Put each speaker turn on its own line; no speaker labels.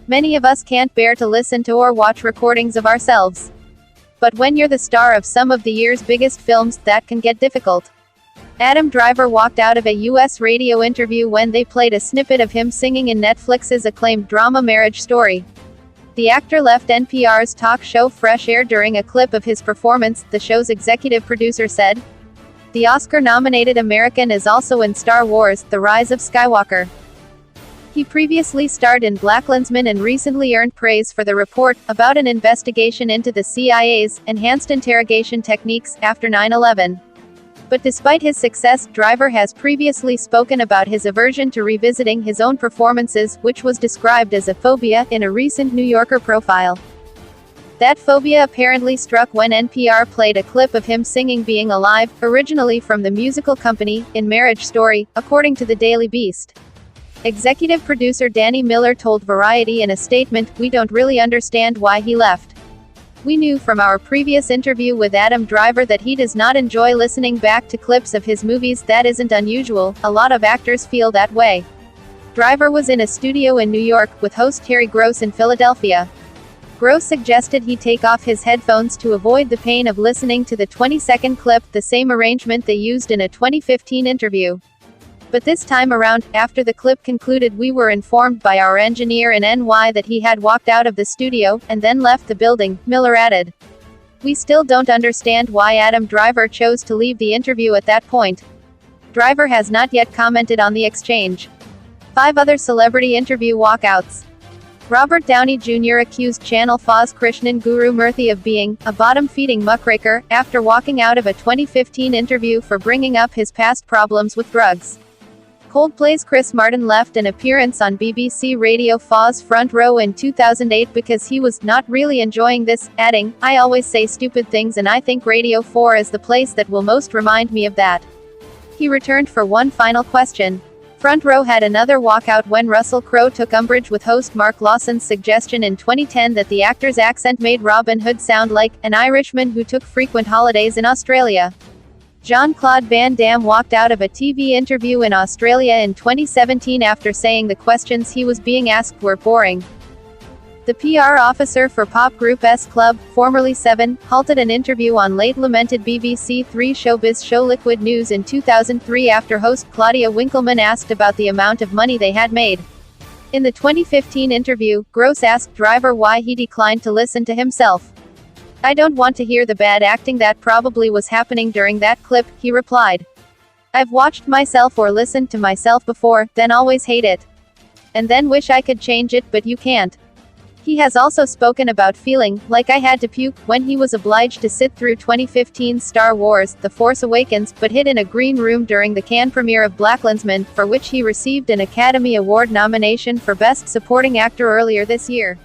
Many of us can't bear to listen to or watch recordings of ourselves. But when you're the star of some of the year's biggest films, that can get difficult. Adam Driver walked out of a U.S. radio interview when they played a snippet of him singing in Netflix's acclaimed drama Marriage Story. The actor left NPR's talk show Fresh Air during a clip of his performance, the show's executive producer said. The Oscar-nominated American is also in Star Wars: The Rise of Skywalker. He previously starred in BlacKkKlansman and recently earned praise for The Report, about an investigation into the CIA's enhanced interrogation techniques after 9/11. But despite his success, Driver has previously spoken about his aversion to revisiting his own performances, which was described as a phobia, in a recent New Yorker profile. That phobia apparently struck when NPR played a clip of him singing Being Alive, originally from the musical company, in Marriage Story, according to the Daily Beast. Executive producer Danny Miller told Variety in a statement, "We don't really understand why he left. We knew from our previous interview with Adam Driver that he does not enjoy listening back to clips of his movies. That isn't unusual, a lot of actors feel that way." Driver was in a studio in New York, with host Terry Gross in Philadelphia. Gross suggested he take off his headphones to avoid the pain of listening to the 20-second clip, the same arrangement they used in a 2015 interview. But this time around, after the clip concluded, we were informed by our engineer in NY that he had walked out of the studio, and then left the building, Miller added. We still don't understand why Adam Driver chose to leave the interview at that point. Driver has not yet commented on the exchange. 5 other celebrity interview walkouts. Robert Downey Jr. accused Channel 4's Krishnan Guru Murthy of being a bottom-feeding muckraker, after walking out of a 2015 interview for bringing up his past problems with drugs. Coldplay's Chris Martin left an appearance on BBC Radio 4's Front Row in 2008 because he was not really enjoying this, adding, "I always say stupid things and I think Radio 4 is the place that will most remind me of that." He returned for one final question. Front Row had another walkout when Russell Crowe took umbrage with host Mark Lawson's suggestion in 2010 that the actor's accent made Robin Hood sound like an Irishman who took frequent holidays in Australia. Jean-Claude Van Damme walked out of a TV interview in Australia in 2017 after saying the questions he was being asked were boring. The PR officer for pop group S Club, formerly Seven, halted an interview on late-lamented BBC Three showbiz show Liquid News in 2003 after host Claudia Winkleman asked about the amount of money they had made. In the 2015 interview, Gross asked Driver why he declined to listen to himself. "I don't want to hear the bad acting that probably was happening during that clip," he replied. "I've watched myself or listened to myself before, then always hate it. And then wish I could change it, but you can't." He has also spoken about feeling like I had to puke when he was obliged to sit through 2015's Star Wars: The Force Awakens, but hid in a green room during the Cannes premiere of BlacKkKlansman, for which he received an Academy Award nomination for Best Supporting Actor earlier this year.